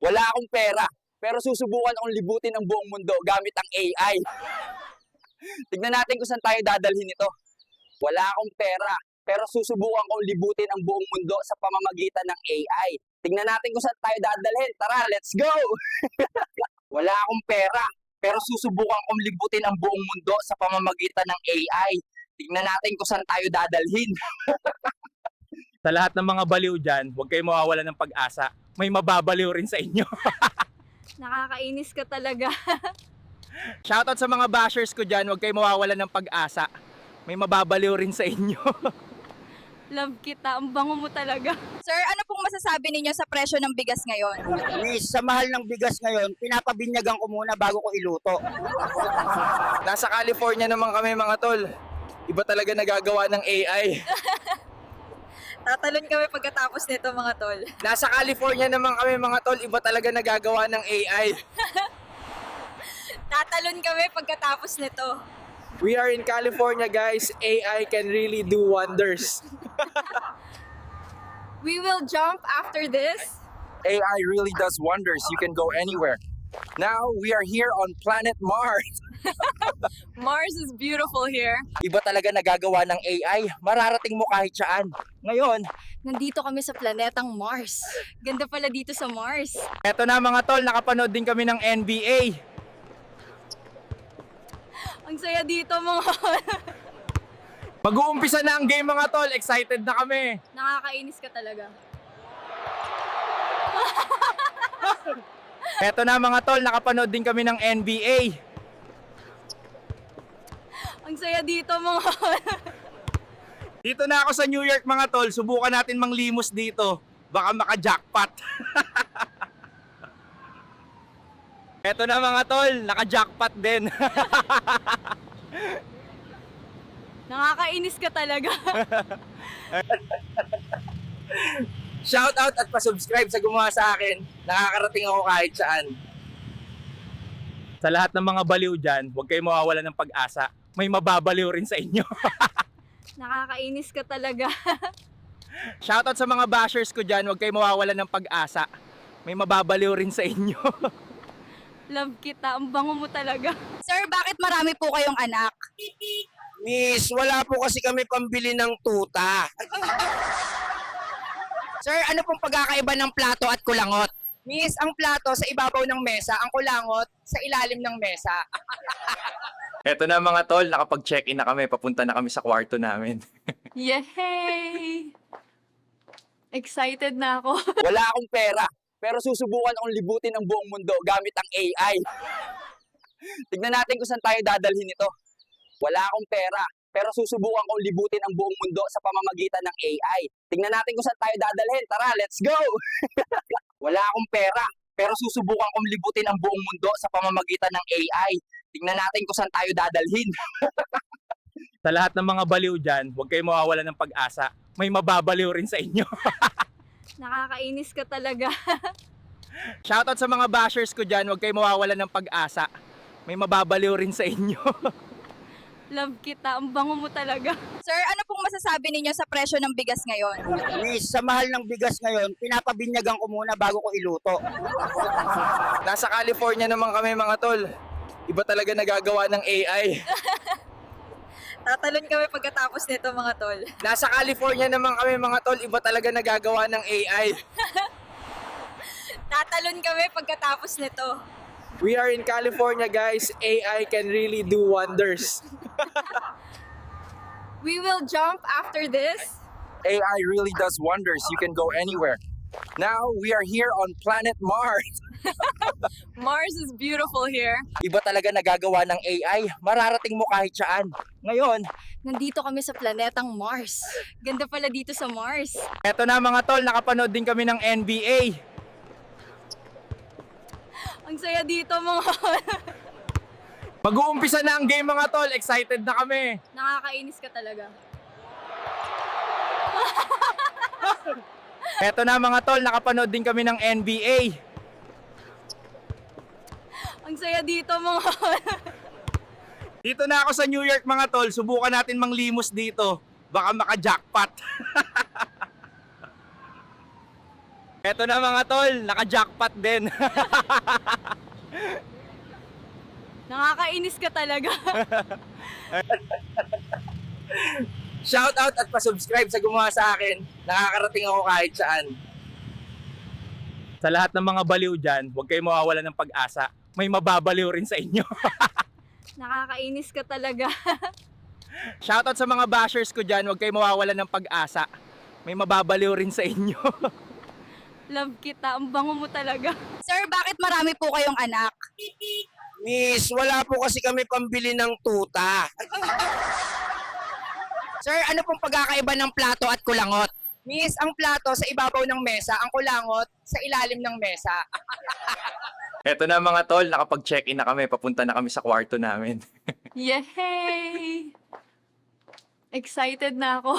Wala akong pera, pero susubukan akong libutin ang buong mundo gamit ang AI. Tignan natin kung saan tayo dadalhin ito. Wala akong pera, pero susubukan kong libutin ang buong mundo sa pamamagitan ng AI. Tignan natin kung saan tayo dadalhin. Tara, let's go! Wala akong pera, pero susubukan kong libutin ang buong mundo sa pamamagitan ng AI. Tignan natin kung saan tayo dadalhin. Sa lahat ng mga baliw dyan, huwag kayong mawawalan ng pag-asa. May mababaliw rin sa inyo. Nakakainis ka talaga. Shoutout sa mga bashers ko dyan, huwag kayong mawawalan ng pag-asa. May mababaliw rin sa inyo. Love kita. Ang bango mo talaga. Sir, ano pong masasabi ninyo sa presyo ng bigas ngayon? Miss, sa mahal ng bigas ngayon, pinapabinyagan ko muna bago ko iluto. Nasa California naman kami mga tol. Iba talaga nagagawa ng AI. Tatalon kami pagkatapos nito mga tol. Nasa California naman kami mga tol. Iba talaga nagagawa ng AI. Tatalon kami pagkatapos nito. We are in California guys. AI can really do wonders. We will jump after this. AI really does wonders. You can go anywhere. Now, we are here on planet Mars. Mars is beautiful here. Iba talaga nagagawa ng AI. Mararating mo kahit saan. Ngayon, Nandito kami sa planetang Mars. Ganda pala dito sa Mars. Eto na mga tol, nakapanood din kami ng NBA. Ang saya dito mga Mag-uumpisa na ang game mga tol. Excited na kami. Nakakainis ka talaga. Eto na mga tol, nakapanood din kami ng NBA. Ang saya dito mga Dito na ako sa New York mga tol. Subukan natin manglimos dito. Baka maka-jackpot. Eto na mga tol, naka-jackpot din. Nakakainis ka talaga. Shout out at pa-subscribe sa gumawa sa akin. Nakakarating ako kahit saan. Sa lahat ng mga baliw dyan, huwag kayong mawawalan ng pag-asa. May mababaliw rin sa inyo. Nakakainis ka talaga. Shout out sa mga bashers ko dyan, huwag kayong mawawalan ng pag-asa. May mababaliw rin sa inyo. Love kita. Ang bango mo talaga. Sir, bakit marami po kayong anak? Miss, wala po kasi kami pambili ng tuta. sir, ano pong pagkakaiba ng plato at kulangot? Miss, ang plato sa ibabaw ng mesa, ang kulangot sa ilalim ng mesa. Eto na mga tol, nakapag-check-in na kami. Papunta na kami sa kwarto namin. Yay! Excited na ako. Wala akong pera, pero susubukan akong libutin ang buong mundo gamit ang AI. Tignan natin kung saan tayo dadalhin ito. Wala akong pera, pero susubukan kong libutin ang buong mundo sa pamamagitan ng AI. Tignan natin kung saan tayo dadalhin. Tara, let's go! Wala akong pera, pero susubukan kong libutin ang buong mundo sa pamamagitan ng AI. Tignan natin kung saan tayo dadalhin. Sa lahat ng mga baliw dyan, huwag kayong mawawalan ng pag-asa. May mababaliw rin sa inyo. Nakakainis ka talaga. Shoutout sa mga bashers ko dyan, huwag kayong mawawalan ng pag-asa. May mababaliw rin sa inyo. Love kita. Ang bango mo talaga. Sir, ano pong masasabi ninyo sa presyo ng bigas ngayon? Miss, sa mahal ng bigas ngayon, pinapabinyagan ko muna bago ko iluto. Nasa California naman kami mga tol. Iba talaga nagagawa ng AI. Tatalon kami pagkatapos nito mga tol. Nasa California naman kami mga tol. Iba talaga nagagawa ng AI. Tatalon kami pagkatapos nito. We are in California guys. AI can really do wonders. We will jump after this. AI really does wonders. You can go anywhere. Now, we are here on planet Mars. Mars is beautiful here. Iba talaga nagagawa ng AI. Mararating mo kahit saan. Ngayon, Nandito kami sa planetang Mars. Ganda pala dito sa Mars. Eto na mga tol, nakapanood din kami ng NBA. Ang saya dito mga Mag-uumpisa na ang game mga tol. Excited na kami. Nakakainis ka talaga. Eto na mga tol, nakapanood din kami ng NBA. Ang saya dito mga Dito na ako sa New York mga tol. Subukan natin manglimos dito. Baka maka-jackpot. Eto na mga tol, naka-jackpot din. Nakakainis ka talaga. Shout out at pa-subscribe sa gumawa sa akin. Nakakarating ako kahit saan. Sa lahat ng mga baliw dyan, huwag kayong mawawalan ng pag-asa. May mababaliw rin sa inyo. Nakakainis ka talaga. Shout out sa mga bashers ko dyan, huwag kayong mawawalan ng pag-asa. May mababaliw rin sa inyo. Love kita. Ang bango mo talaga. Sir, bakit marami po kayong anak? Miss, wala po kasi kami pambili ng tuta. Sir, ano pong pagkakaiba ng plato at kulangot? Miss, ang plato sa ibabaw ng mesa, ang kulangot sa ilalim ng mesa. Eto na mga tol, nakapag-check-in na kami. Papunta na kami sa kwarto namin. Yay! Excited na ako.